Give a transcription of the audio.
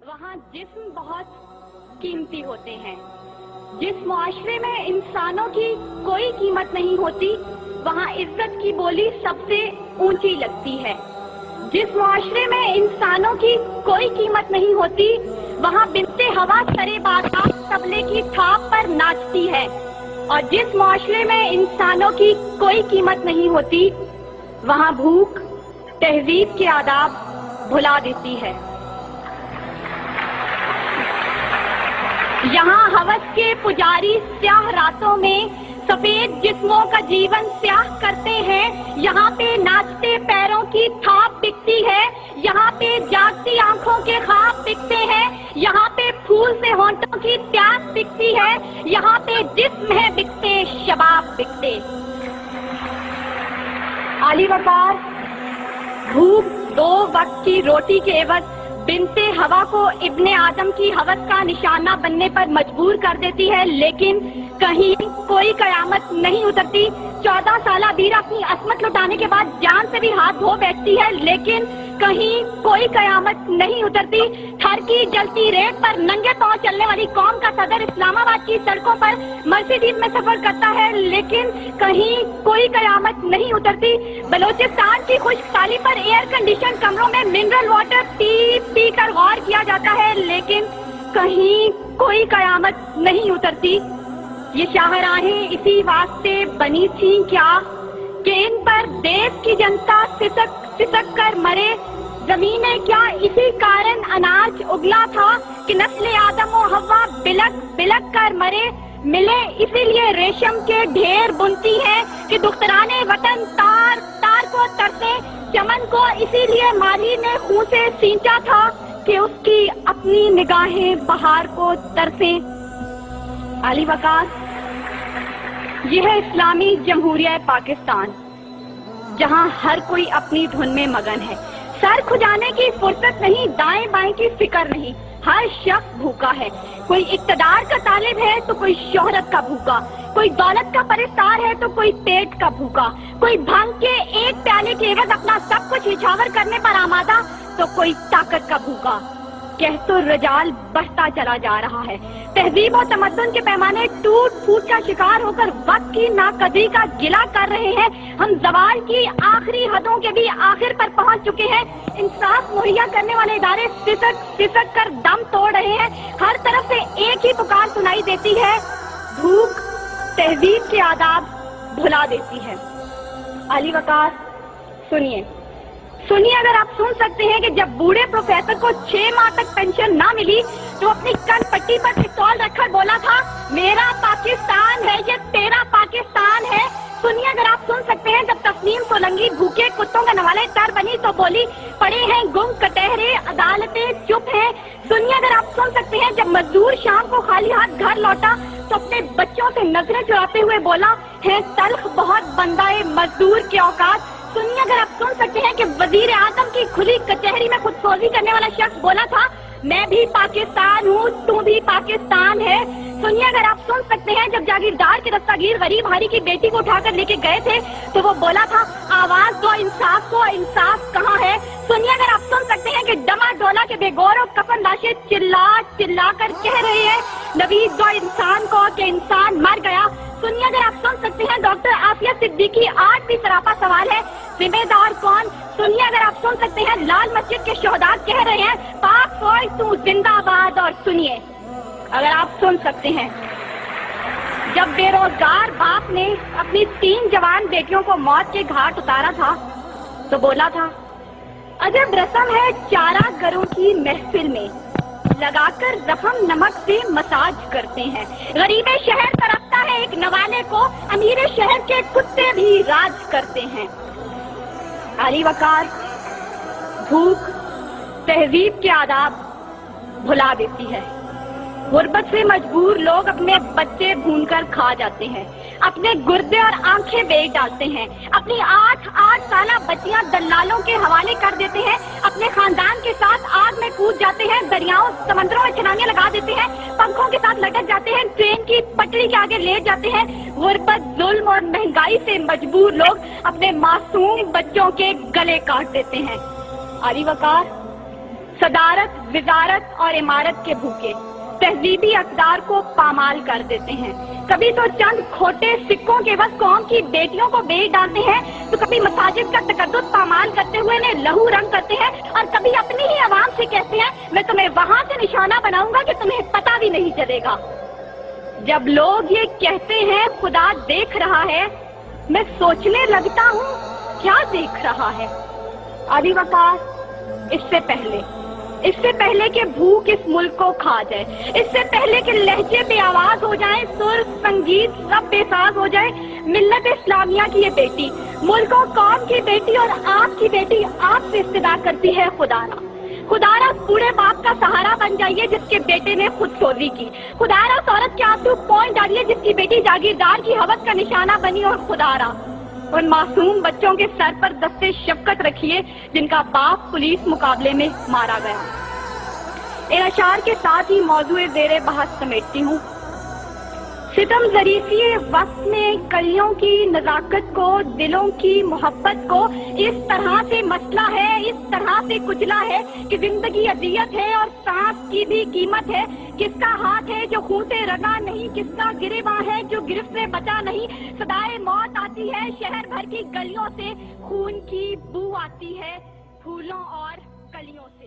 वहाँ जिस्म बहुत कीमती होते हैं। जिस मुआशरे में इंसानों की कोई कीमत नहीं होती, वहाँ इज्जत की बोली सबसे ऊंची लगती है। जिस मुआशरे में इंसानों की कोई कीमत नहीं होती, वहाँ बिनते हवा सरे बाजार तबले की थाप पर नाचती है। और जिस मुआशरे में इंसानों की कोई कीमत नहीं होती, वहाँ भूख तहजीब के आदाब भुला देती है। यहाँ हवस के पुजारी स्याह रातों में सफेद जिस्मों का जीवन स्याह करते हैं। यहाँ पे नाचते पैरों की थाप बिकती है, यहाँ पे जागती आंखों के ख्वाब बिकते हैं, यहाँ पे फूल से होंठों की प्यास बिकती है, यहाँ पे जिस्म है बिकते शबाब बिकते। आली वकार भूख 2 वक्त की रोटी के एवज बिनते हवा को इब्ने आदम की हवस का निशाना बनने पर मजबूर कर देती है, लेकिन कहीं कोई कयामत नहीं उतरती। 14 साला बीरा अपनी असमत लुटाने के बाद जान से भी हाथ धो बैठती है, लेकिन कहीं कोई कयामत नहीं उतरती। थर की जलती रेत पर नंगे पांव चलने वाली कौम का सदर इस्लामाबाद की सड़कों पर मर्सिडीज में सफर करता है, लेकिन कहीं कोई कयामत नहीं उतरती। बलोचिस्तान की खुश्कसाली पर एयर कंडीशन कमरों में मिनरल वाटर पी कर गौर किया जाता है, लेकिन कहीं कोई कयामत नहीं उतरती। ये शाहराहें इसी वास्ते बनी थी क्या कि इन पर देश की जनता सिसक कर मरे। जमीने क्या इसी कारण अनाज उगला था कि नस्ल आदम और हव्वा बिलक कर मरे। मिले इसीलिए रेशम के ढेर बुनती है कि दुख्तराने वतन तार को तरसे। चमन को इसीलिए माली ने खून से सींचा था कि उसकी अपनी निगाहें बहार को तरसे। आली वकार, यह है इस्लामी जमहूरिया पाकिस्तान, जहां हर कोई अपनी धुन में मगन है। सर खुजाने की फुर्सत नहीं, दाएं बाएं की फिक्र नहीं। हर शख्स भूखा है। कोई इक्तदार का तालिब है तो कोई शोहरत का भूखा, कोई दौलत का परिस्तार है तो कोई पेट का भूखा, कोई भांग के एक प्याले के एवज अपना सब कुछ निछावर करने पर आमादा तो कोई ताकत का भूखा। कह तो रजाल बढ़ता चला जा रहा है। तहजीब और तमद्दुन के पैमाने टूट फूट का शिकार होकर वक्त की नाकदरी का गिला कर रहे हैं। हम जवाल की आखिरी हदों के भी आखिर पर पहुंच चुके हैं। इंसाफ मुहैया करने वाले इदारे सिसक कर दम तोड़ रहे हैं। हर तरफ से एक ही पुकार सुनाई देती है, भूख तहजीब के आदाब भुला देती है। आली वकार, सुनिए, अगर आप सुन सकते हैं कि जब बूढ़े प्रोफेसर को 6 माह तक पेंशन ना मिली तो अपनी कन पट्टी पर पिस्तौल रखकर बोला था, मेरा पाकिस्तान है ये तेरा पाकिस्तान है। सुनिए, अगर आप सुन सकते हैं जब तस्नीम सोलंकी भूखे कुत्तों का नवाले तर बनी तो बोली, पड़े हैं गुम कटहरे अदालतें चुप हैं। सुनिए, अगर आप सुन सकते हैं जब मजदूर शाम को खाली हाथ घर लौटा तो अपने बच्चों से नजरें चुराते हुए बोला, है तल्ख बहुत बंदाए मजदूर के औकात। सुनिए, अगर आप सुन सकते हैं कि वजीर आजम की खुली कचहरी में खुदसोजी करने वाला शख्स बोला था, मैं भी पाकिस्तान हूँ, तू भी पाकिस्तान है। सुनिए, अगर आप सुन सकते हैं जब जागीरदार के दस्तागीर गरीब हारी की बेटी को उठाकर लेके गए थे तो वो बोला था, आवाज दो इंसाफ को, इंसाफ कहाँ है। सुनिए, अगर आप सुन सकते हैं कि डमा डोला के बेगौर और कफन लाशें चिल्ला कर कह रहे हैं, नबी दो इंसान को कि इंसान मर गया। सुनिए, अगर आप सुन सकते हैं डॉक्टर आफिया सिद्दीकी आज भी सरापा सवाल है, जिम्मेदार कौन। सुनिए, अगर आप सुन सकते हैं लाल मस्जिद के शोहदा कह रहे हैं, पाक फौज तू जिंदाबाद। और सुनिए, अगर आप सुन सकते हैं जब बेरोजगार बाप ने अपनी 3 जवान बेटियों को मौत के घाट उतारा था तो बोला था, अजब रस्म है चारा गरों की महफिल में, लगाकर जख्म नमक से मसाज करते हैं। गरीबे शहर तरफता है एक नवाले को, अमीरे शहर के कुत्ते भी राज करते हैं। आली वकार, भूख तहजीब के आदाब भुला देती है। गुर्बत से मजबूर लोग अपने बच्चे भूनकर खा जाते हैं, अपने गुर्दे और आंखें बेच डालते हैं, अपनी 8 साला बच्चियां दलालों के हवाले कर देते हैं, अपने खानदान के साथ आग में कूद जाते हैं, दरियाओं समंदरों में छलांगे लगा देते हैं, पंखों के साथ लटक जाते हैं, ट्रेन की पटरी के आगे लेट जाते हैं। गुर्बत, जुल्म और महंगाई से मजबूर लोग अपने मासूम बच्चों के गले काट देते हैं। आली वकार, सदारत, विजारत और इमारत के भूखे तहजीबी अक़दार को पामाल कर देते हैं। कभी तो चंद खोटे सिक्कों के बस कौम की बेटियों को बेच डालते हैं, तो कभी मसाजिद का तकद्दुस पामाल करते हुए इन्हें लहू रंग करते हैं, और कभी अपनी ही आवाम से कहते हैं मैं तुम्हें वहां से निशाना बनाऊंगा कि तुम्हें पता भी नहीं चलेगा। जब लोग ये कहते हैं खुदा देख रहा है, मैं सोचने लगता हूँ क्या देख रहा है। अली वकार, इससे पहले कि भूख इस मुल्क को खा जाए, इससे पहले कि लहजे बेआवाज हो जाए, सुर संगीत सब बेसाज हो जाए, मिल्लत इस्लामिया की ये बेटी, मुल्क और कौम की बेटी और आपकी बेटी आपसे इस्तिदा करती है खुदारा बूढ़े बाप का सहारा बन जाइए जिसके बेटे ने खुद चोरी की। खुदारा उस औरत के आंसू पहुंच डालिए जिसकी बेटी जागीरदार की हवस का निशाना बनी। और खुदारा उन मासूम बच्चों के सर पर दस्ते शफकत रखिए जिनका बाप पुलिस मुकाबले में मारा गया। इन अशार के साथ ही मौजूद ज़ेरे बहस समेटती हूँ। सितम ज़रीफ़ी वक्त में कलियों की नज़ाकत को, दिलों की मोहब्बत को इस तरह से मसला है, इस तरह से कुचला है कि जिंदगी अजियत है और सांस की भी कीमत है। किसका हाथ है जो खून से रंगा नहीं, किसका गिरेबां है जो गिरफ्त से बचा नहीं। सदाए मौत आती है शहर भर की गलियों से, खून की बू आती है फूलों और कलियों से।